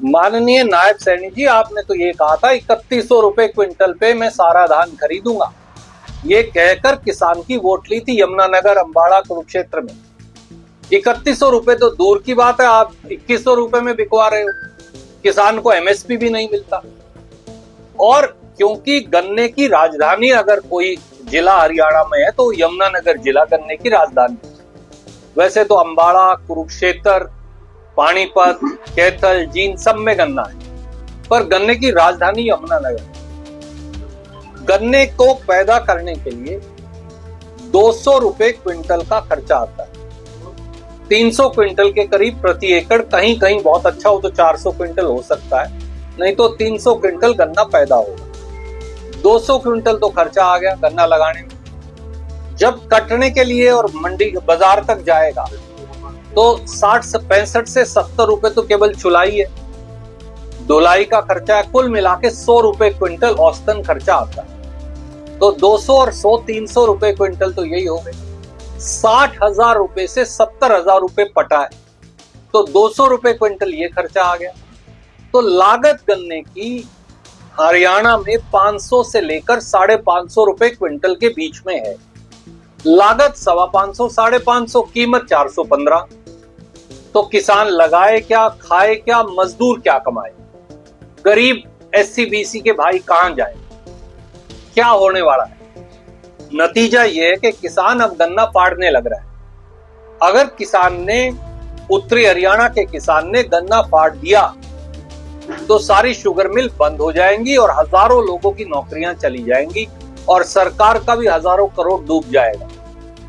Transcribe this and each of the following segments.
माननीय नायब सैनी जी, आपने तो ये कहा था 3100 रुपए क्विंटल पे मैं सारा धान खरीदूंगा। ये कहकर किसान की वोट ली थी यमुनानगर, अंबाड़ा, कुरुक्षेत्र में। 3100 रुपए तो दूर की बात है, आप 2100 रुपए में बिकवा रहे हो। किसान को एमएसपी भी नहीं मिलता। और क्योंकि गन्ने की राजधानी अगर कोई जिला हरियाणा में है तो यमुनानगर जिला गन्ने की राजधानी। वैसे तो अंबाड़ा, कुरुक्षेत्र, पानीपत, कैथल, जींद सब में गन्ना है, पर गन्ने की राजधानी यमुनानगर। गन्ने को पैदा करने के लिए 200 रुपए क्विंटल का खर्चा आता है। 300 क्विंटल के करीब प्रति एकड़, कहीं कहीं बहुत अच्छा हो तो 400 क्विंटल हो सकता है, नहीं तो 300 क्विंटल गन्ना पैदा होगा। 200 क्विंटल तो खर्चा आ गया गन्ना लगाने में। जब कटने के लिए और मंडी बाजार तक जाएगा तो 65 से 70 रुपए तो केवल चुलाई है। धुलाई का खर्चा है, कुल मिला के 100 रुपए क्विंटल औसतन खर्चा आता है। तो 200 और 100 300 रुपए क्विंटल तो यही हो गए। 60,000 रुपए से 70,000 रुपए पटा है, तो 200 रुपए क्विंटल ये खर्चा आ गया। तो लागत गन्ने की हरियाणा में 500 से लेकर 550 रुपए क्विंटल के बीच में है। लागत 525, 550, कीमत 415। तो किसान लगाए क्या, खाए क्या, मजदूर क्या कमाए, गरीब एससी-बीसी के भाई कहां जाए? क्या होने वाला है? नतीजा यह है कि किसान अब गन्ना फाड़ने लग रहा है। अगर किसान ने, उत्तरी हरियाणा के किसान ने गन्ना फाड़ दिया तो सारी शुगर मिल बंद हो जाएंगी और हजारों लोगों की नौकरियां चली जाएंगी और सरकार का भी हजारों करोड़ डूब जाएगा।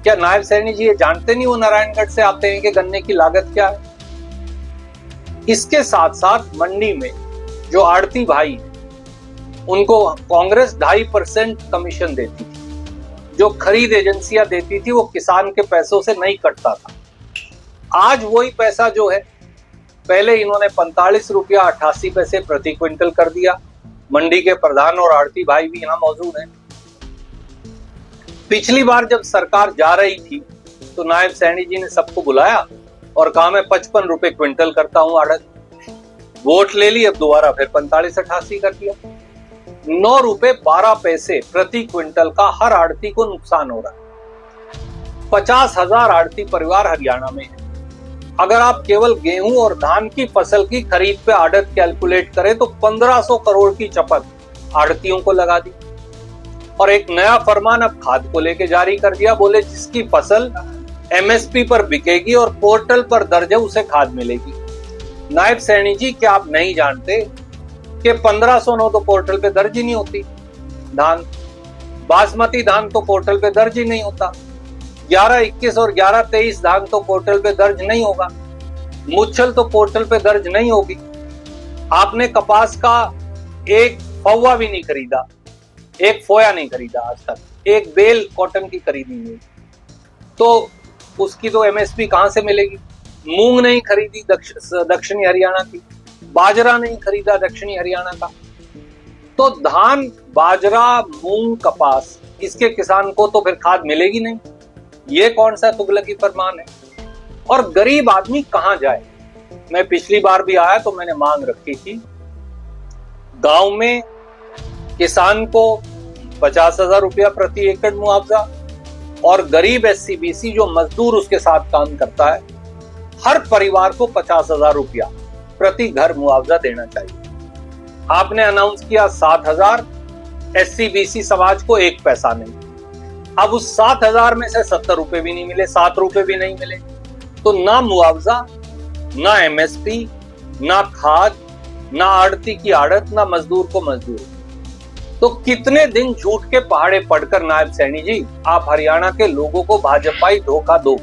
क्या नायब सैनी जी ये जानते नहीं, वो नारायणगढ़ से आते हैं, कि गन्ने की लागत क्या है? इसके साथ साथ मंडी में जो आड़ती भाई है उनको कांग्रेस 2.5% कमीशन देती थी। जो खरीद एजेंसियां देती थी वो किसान के पैसों से नहीं कटता था। आज वही पैसा जो है, पहले इन्होंने 45 रुपया 88 पैसे प्रति क्विंटल कर दिया। मंडी के प्रधान और आड़ती भाई भी यहां मौजूद हैं। पिछली बार जब सरकार जा रही थी तो नायब सैनी जी ने सबको बुलाया और कहा मैं 55 रुपए क्विंटल करता हूं आड़त। वोट ले ली, अब दोबारा फिर 45-88 कर दिया। 9 रुपए 12 पैसे प्रति क्विंटल का हर आड़ती को नुकसान हो रहा है। 50,000 आड़ती परिवार हरियाणा में है। अगर आप केवल गेहूं और धान की फसल की खरीद पे आड़त कैलकुलेट करें तो 1500 करोड़ की चपत आड़तियों को लगा दी। और एक नया फरमान अब खाद को लेके जारी कर दिया। बोले जिसकी फसल एमएसपी पर बिकेगी और पोर्टल पर दर्ज है उसे खाद मिलेगी। नायब सैनी जी, क्या आप नहीं जानते कि 1509 तो पोर्टल पे दर्ज ही नहीं होती धान। बासमती धान तो पोर्टल पे दर्ज ही नहीं होता। 11-21 और 11-23 धान तो पोर्टल पे दर्ज नहीं होगा। मुच्छल तो पोर्टल पे दर्ज नहीं होगी। आपने कपास का एक फौवा भी नहीं खरीदा, एक फोया नहीं खरीदा आज तक, एक बेल कॉटन की खरीदी नहीं, तो उसकी तो एमएसपी कहां से मिलेगी? मूंग नहीं खरीदी दक्षिणी हरियाणा की, बाजरा नहीं खरीदा दक्षिणी हरियाणा का। तो धान, बाजरा, मूंग, कपास, इसके किसान को तो फिर खाद मिलेगी नहीं। ये कौन सा तुगलकी फरमान है? और गरीब आदमी कहां जाए? मैं पिछली बार भी आया तो मैंने मांग रखी थी, गांव में किसान को 50,000 रुपया प्रति एकड़ मुआवजा और गरीब एससी-बीसी जो मजदूर उसके साथ काम करता है, हर परिवार को 50,000 रुपया प्रति घर मुआवजा देना चाहिए। आपने अनाउंस किया 7,000, एससी-बीसी समाज को 1 पैसा नहीं। अब उस 7,000 में से 70 रुपए भी नहीं मिले, 7 रुपए भी नहीं मिले, तो ना मुआवजा, ना एमएसपी, ना खाद, ना आड़ती की आड़त, ना मजदूर को मजदूर। तो कितने दिन झूठ के पहाड़े पढ़कर नायब सैनी जी आप हरियाणा के लोगों को भाजपाई धोखा दो?